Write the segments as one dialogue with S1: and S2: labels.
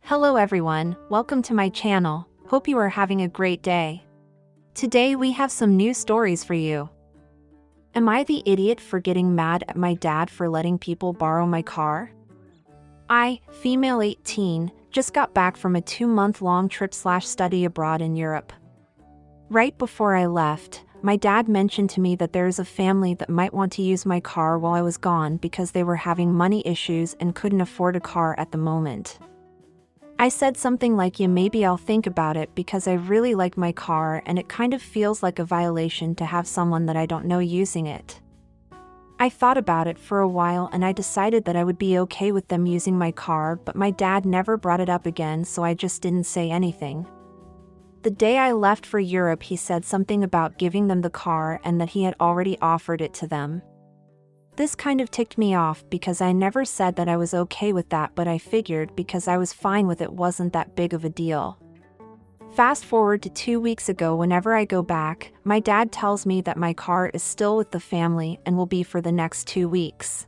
S1: Hello everyone, welcome to my channel. Hope you are having a great day. Today we have some new stories for you. Am I the idiot for getting mad at my dad for letting people borrow my car? I, female 18, just got back from a 2-month-long trip/study abroad in Europe. Right before I left, my dad mentioned to me that there is a family that might want to use my car while I was gone because they were having money issues and couldn't afford a car at the moment. I said something like, yeah, maybe I'll think about it because I really like my car and it kind of feels like a violation to have someone that I don't know using it. I thought about it for a while and I decided that I would be okay with them using my car, but my dad never brought it up again, so I just didn't say anything. The day I left for Europe, he said something about giving them the car and that he had already offered it to them. This kind of ticked me off because I never said that I was okay with that, but I figured because I was fine with it wasn't that big of a deal. Fast forward to 2 weeks ago, whenever I go back, my dad tells me that my car is still with the family and will be for the next 2 weeks.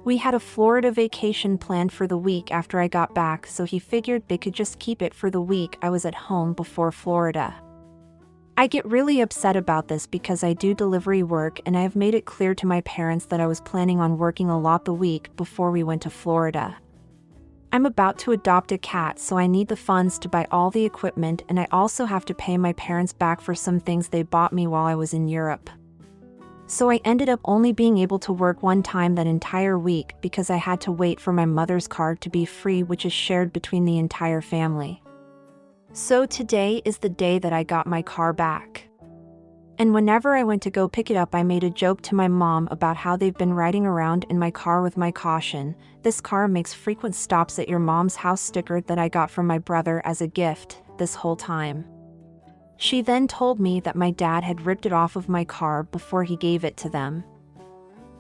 S1: We had a Florida vacation planned for the week after I got back, so he figured they could just keep it for the week I was at home before Florida. I get really upset about this because I do delivery work and I have made it clear to my parents that I was planning on working a lot the week before we went to Florida. I'm about to adopt a cat, so I need the funds to buy all the equipment, and I also have to pay my parents back for some things they bought me while I was in Europe. So I ended up only being able to work one time that entire week because I had to wait for my mother's car to be free, which is shared between the entire family. So today is the day that I got my car back. And whenever I went to go pick it up, I made a joke to my mom about how they've been riding around in my car with my caution, "This car makes frequent stops at your mom's house" sticker that I got from my brother as a gift this whole time. She then told me that my dad had ripped it off of my car before he gave it to them.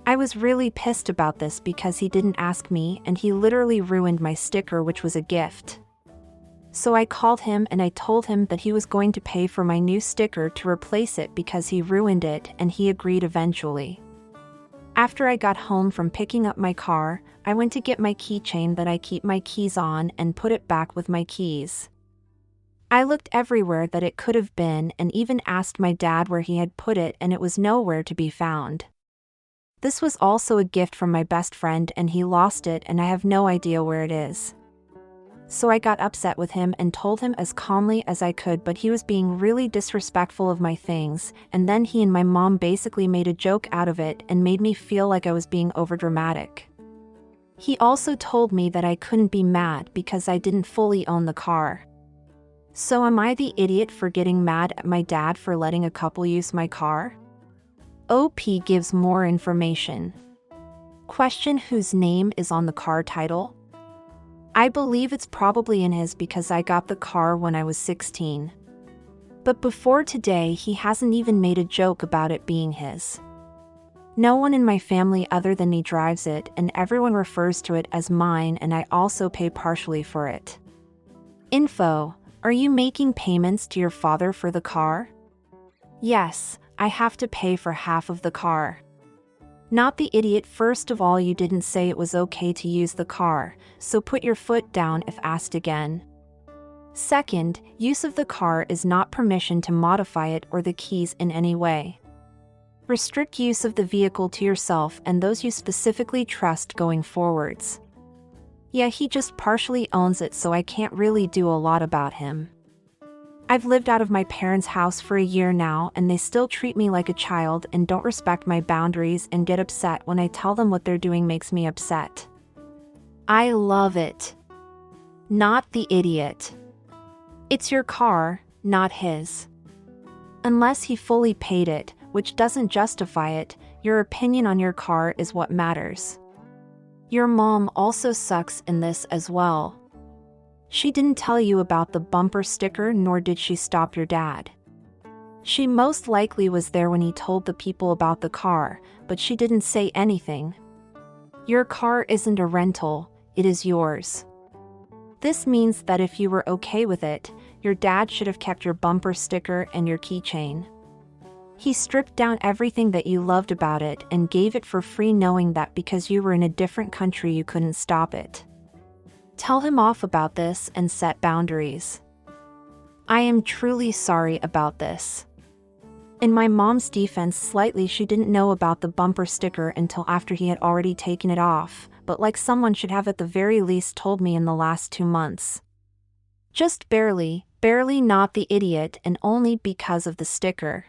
S1: I was really pissed about this because he didn't ask me and he literally ruined my sticker, which was a gift. So I called him and I told him that he was going to pay for my new sticker to replace it because he ruined it, and he agreed eventually. After I got home from picking up my car, I went to get my keychain that I keep my keys on and put it back with my keys. I looked everywhere that it could have been and even asked my dad where he had put it, and it was nowhere to be found. This was also a gift from my best friend and he lost it and I have no idea where it is. So I got upset with him and told him as calmly as I could, but he was being really disrespectful of my things, and then he and my mom basically made a joke out of it and made me feel like I was being overdramatic. He also told me that I couldn't be mad because I didn't fully own the car. So am I the idiot for getting mad at my dad for letting a couple use my car? OP gives more information. Question: whose name is on the car title? I believe it's probably in his because I got the car when I was 16. But before today, he hasn't even made a joke about it being his. No one in my family other than me drives it, and everyone refers to it as mine, and I also pay partially for it. Info: are you making payments to your father for the car? Yes, I have to pay for half of the car. Not the idiot. First of all, you didn't say it was okay to use the car, so put your foot down if asked again. Second, use of the car is not permission to modify it or the keys in any way. Restrict use of the vehicle to yourself and those you specifically trust going forwards. Yeah, he just partially owns it, so I can't really do a lot about him. I've lived out of my parents' house for a year now and they still treat me like a child and don't respect my boundaries and get upset when I tell them what they're doing makes me upset. I love it. Not the idiot. It's your car, not his. Unless he fully paid it, which doesn't justify it, your opinion on your car is what matters. Your mom also sucks in this as well. She didn't tell you about the bumper sticker, nor did she stop your dad. She most likely was there when he told the people about the car, but she didn't say anything. Your car isn't a rental, it is yours. This means that if you were okay with it, your dad should have kept your bumper sticker and your keychain. He stripped down everything that you loved about it and gave it for free, knowing that because you were in a different country you couldn't stop it. Tell him off about this and set boundaries. I am truly sorry about this. In my mom's defense slightly, she didn't know about the bumper sticker until after he had already taken it off, but like someone should have at the very least told me in the last 2 months. Just barely not the idiot, and only because of the sticker.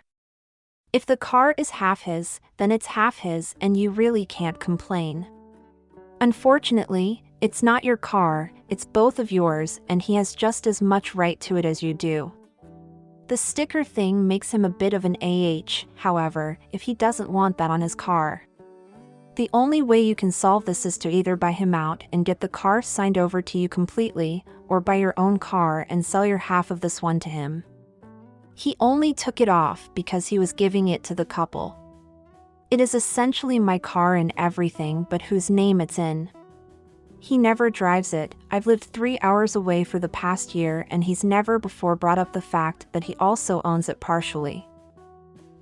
S1: If the car is half his, then it's half his and you really can't complain. Unfortunately, it's not your car, it's both of yours, and he has just as much right to it as you do. The sticker thing makes him a bit of an AH, however, if he doesn't want that on his car. The only way you can solve this is to either buy him out and get the car signed over to you completely, or buy your own car and sell your half of this one to him. He only took it off because he was giving it to the couple. It is essentially my car and everything but whose name it's in. He never drives it. I've lived 3 hours away for the past year and he's never before brought up the fact that he also owns it partially.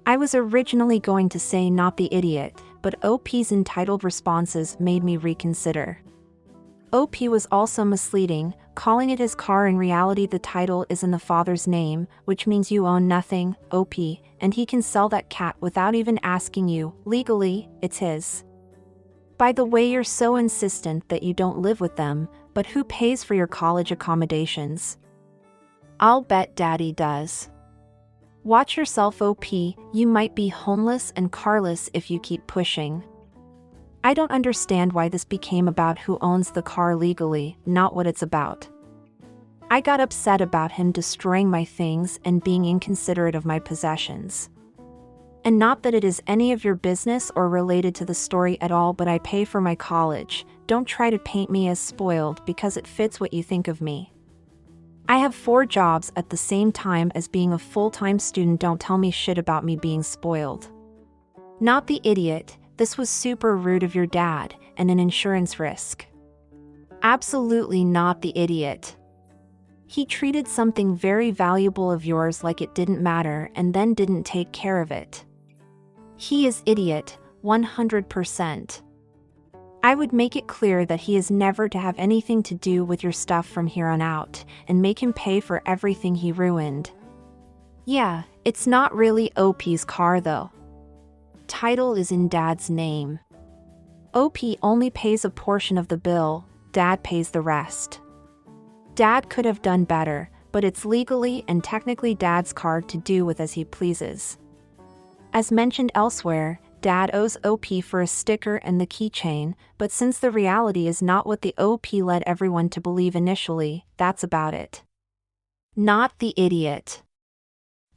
S1: I was originally going to say not the idiot, but OP's entitled responses made me reconsider. OP was also misleading, calling it his car. In reality, the title is in the father's name, which means you own nothing, OP, and he can sell that cat without even asking you. Legally, it's his. By the way, you're so insistent that you don't live with them, but who pays for your college accommodations? I'll bet Daddy does. Watch yourself, OP, you might be homeless and carless if you keep pushing. I don't understand why this became about who owns the car legally, not what it's about. I got upset about him destroying my things and being inconsiderate of my possessions. And not that it is any of your business or related to the story at all, but I pay for my college. Don't try to paint me as spoiled because it fits what you think of me. I have 4 jobs at the same time as being a full-time student. Don't tell me shit about me being spoiled. Not the idiot, this was super rude of your dad, and an insurance risk. Absolutely not the idiot. He treated something very valuable of yours like it didn't matter and then didn't take care of it. He is idiot, 100%. I would make it clear that he is never to have anything to do with your stuff from here on out, and make him pay for everything he ruined. Yeah, it's not really OP's car though. Title is in Dad's name. OP only pays a portion of the bill, Dad pays the rest. Dad could have done better, but it's legally and technically Dad's car to do with as he pleases. As mentioned elsewhere, Dad owes OP for a sticker and the keychain, but since the reality is not what the OP led everyone to believe initially, that's about it. Not the idiot.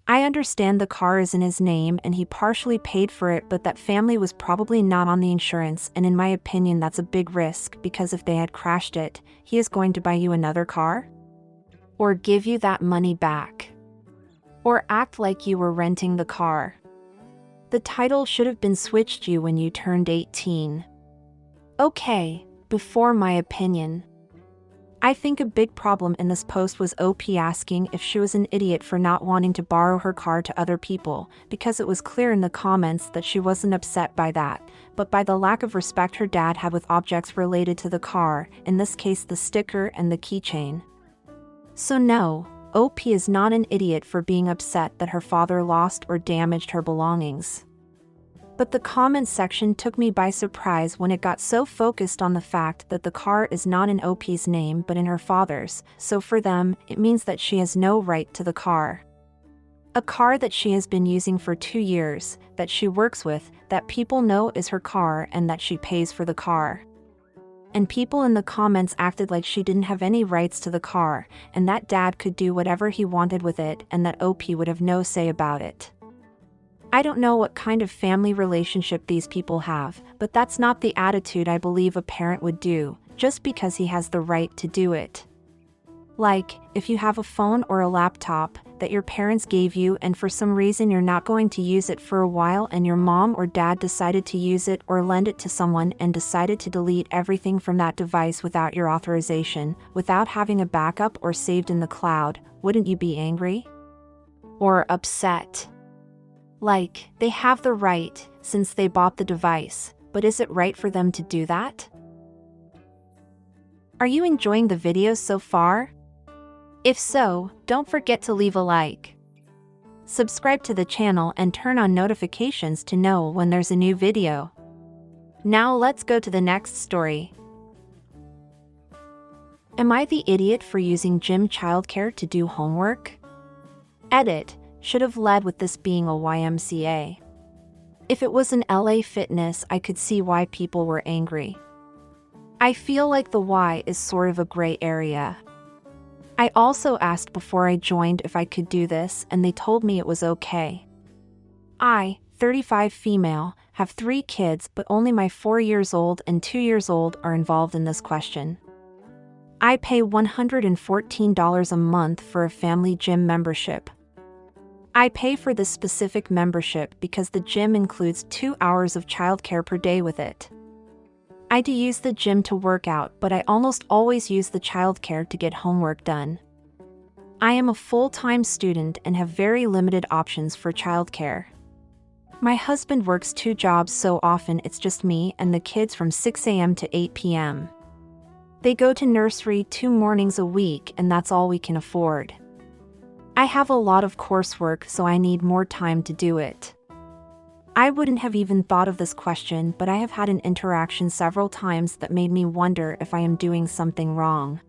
S1: I understand the car is in his name and he partially paid for it, but that family was probably not on the insurance, and in my opinion that's a big risk because if they had crashed it, he is going to buy you another car? Or give you that money back? Or act like you were renting the car? The title should have been switched to you when you turned 18. Okay, before my opinion. I think a big problem in this post was OP asking if she was an idiot for not wanting to borrow her car to other people, because it was clear in the comments that she wasn't upset by that, but by the lack of respect her dad had with objects related to the car, in this case the sticker and the keychain. So no, OP is not an idiot for being upset that her father lost or damaged her belongings. But the comments section took me by surprise when it got so focused on the fact that the car is not in OP's name but in her father's, so for them, it means that she has no right to the car. A car that she has been using for 2 years, that she works with, that people know is her car and that she pays for the car. And people in the comments acted like she didn't have any rights to the car, and that Dad could do whatever he wanted with it and that OP would have no say about it. I don't know what kind of family relationship these people have, but that's not the attitude I believe a parent would do, just because he has the right to do it. Like, if you have a phone or a laptop that your parents gave you and for some reason you're not going to use it for a while and your mom or dad decided to use it or lend it to someone and decided to delete everything from that device without your authorization, without having a backup or saved in the cloud, wouldn't you be angry? Or upset? Like, they have the right, since they bought the device, but is it right for them to do that? Are you enjoying the videos so far? If so, don't forget to leave a like. Subscribe to the channel and turn on notifications to know when there's a new video. Now let's go to the next story. Am I the idiot for using gym childcare to do homework? Edit, should have led with this being a YMCA. If it was an LA Fitness, I could see why people were angry. I feel like the Y is sort of a gray area. I also asked before I joined if I could do this, and they told me it was okay. I, 35 female, have 3 kids, but only my 4 years old and 2 years old are involved in this question. I pay $114 a month for a family gym membership. I pay for this specific membership because the gym includes 2 hours of childcare per day with it. I do use the gym to work out, but I almost always use the childcare to get homework done. I am a full-time student and have very limited options for childcare. My husband works 2 jobs, so often it's just me and the kids from 6 a.m. to 8 p.m. They go to nursery 2 mornings a week, and that's all we can afford. I have a lot of coursework, so I need more time to do it. I wouldn't have even thought of this question, but I have had an interaction several times that made me wonder if I am doing something wrong.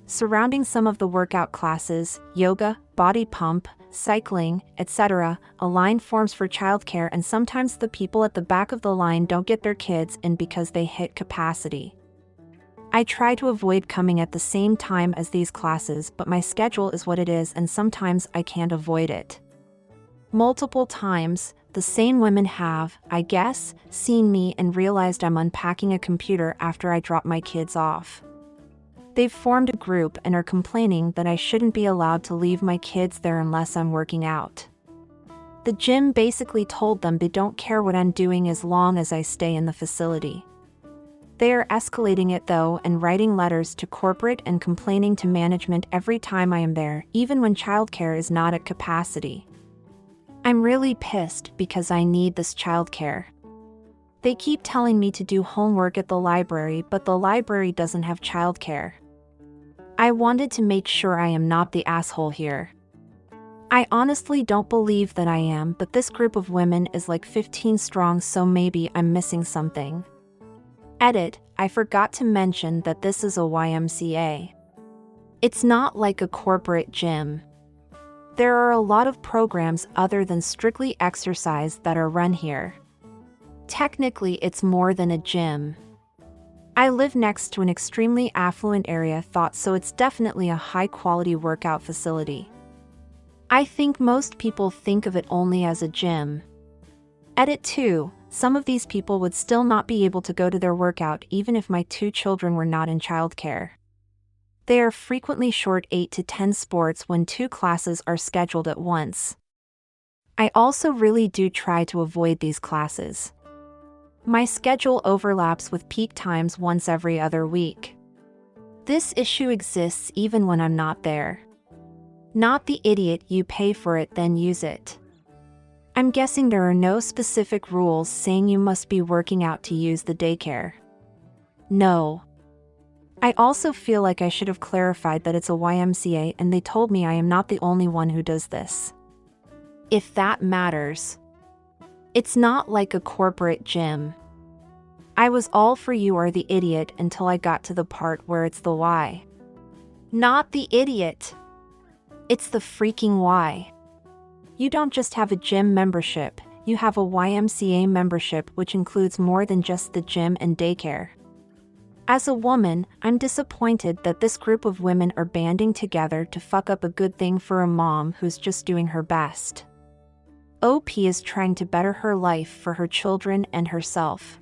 S1: Surrounding some of the workout classes, yoga, body pump, cycling, etc., a line forms for childcare, and sometimes the people at the back of the line don't get their kids in because they hit capacity. I try to avoid coming at the same time as these classes, but my schedule is what it is, and sometimes I can't avoid it. Multiple times, the same women have, I guess, seen me and realized I'm unpacking a computer after I drop my kids off. They've formed a group and are complaining that I shouldn't be allowed to leave my kids there unless I'm working out. The gym basically told them they don't care what I'm doing as long as I stay in the facility. They are escalating it though and writing letters to corporate and complaining to management every time I am there, even when childcare is not at capacity. I'm really pissed because I need this childcare. They keep telling me to do homework at the library, but the library doesn't have childcare. I wanted to make sure I am not the asshole here. I honestly don't believe that I am, but this group of women is like 15 strong, so maybe I'm missing something. Edit, I forgot to mention that this is a YMCA. It's not like a corporate gym. There are a lot of programs other than strictly exercise that are run here. Technically, it's more than a gym. I live next to an extremely affluent area, so it's definitely a high-quality workout facility. I think most people think of it only as a gym. Edit 2, some of these people would still not be able to go to their workout even if my 2 children were not in childcare. They are frequently short 8 to 10 sports when 2 classes are scheduled at once. I also really do try to avoid these classes. My schedule overlaps with peak times once every other week. This issue exists even when I'm not there. Not the idiot, you pay for it then use it. I'm guessing there are no specific rules saying you must be working out to use the daycare. No. I also feel like I should have clarified that it's a YMCA and they told me I am not the only one who does this. If that matters. It's not like a corporate gym. I was all for you are the idiot until I got to the part where it's the Y. Not the idiot. It's the freaking Y. You don't just have a gym membership, you have a YMCA membership which includes more than just the gym and daycare. As a woman, I'm disappointed that this group of women are banding together to fuck up a good thing for a mom who's just doing her best. OP is trying to better her life for her children and herself.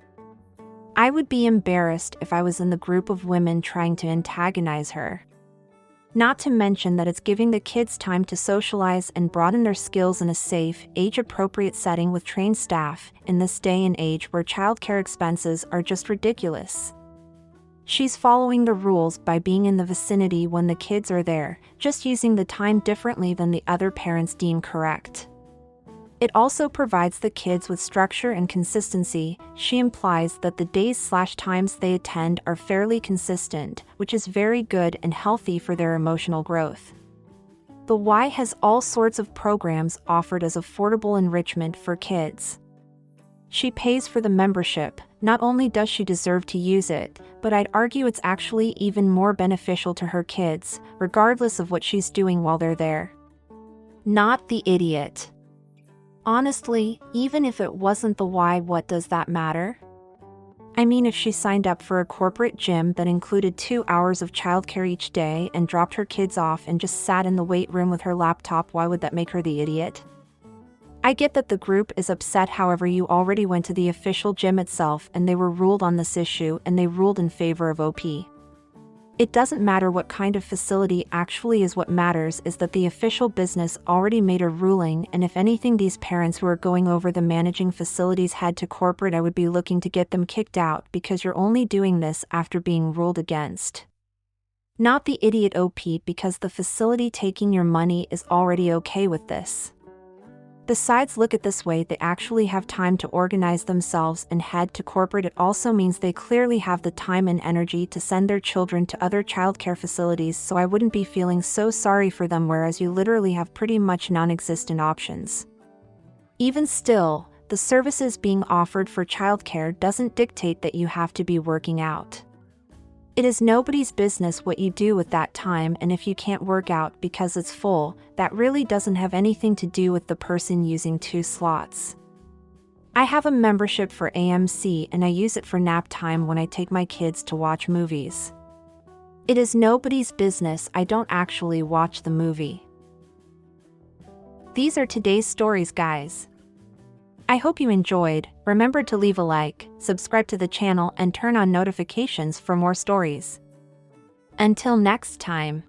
S1: I would be embarrassed if I was in the group of women trying to antagonize her. Not to mention that it's giving the kids time to socialize and broaden their skills in a safe, age-appropriate setting with trained staff, in this day and age where childcare expenses are just ridiculous. She's following the rules by being in the vicinity when the kids are there, just using the time differently than the other parents deem correct. It also provides the kids with structure and consistency. She implies that the days/times they attend are fairly consistent, which is very good and healthy for their emotional growth. The Y has all sorts of programs offered as affordable enrichment for kids. She pays for the membership. Not only does she deserve to use it, but I'd argue it's actually even more beneficial to her kids, regardless of what she's doing while they're there. Not the idiot. Honestly, even if it wasn't the Y, what does that matter? I mean, if she signed up for a corporate gym that included 2 hours of childcare each day and dropped her kids off and just sat in the weight room with her laptop, why would that make her the idiot? I get that the group is upset, however, you already went to the official gym itself and they were ruled on this issue and they ruled in favor of OP. It doesn't matter what kind of facility actually is. What matters is that the official business already made a ruling, and if anything, these parents who are going over the managing facilities head to corporate, I would be looking to get them kicked out because you're only doing this after being ruled against. Not the idiot OP, because the facility taking your money is already okay with this. Besides, look at this way, they actually have time to organize themselves and head to corporate. It also means they clearly have the time and energy to send their children to other childcare facilities, so I wouldn't be feeling so sorry for them, whereas you literally have pretty much non-existent options. Even still, the services being offered for childcare doesn't dictate that you have to be working out. It is nobody's business what you do with that time, and if you can't work out because it's full, that really doesn't have anything to do with the person using 2 slots. I have a membership for AMC and I use it for nap time when I take my kids to watch movies. It is nobody's business I don't actually watch the movie. These are today's stories, guys. I hope you enjoyed. Remember to leave a like, subscribe to the channel, and turn on notifications for more stories. Until next time.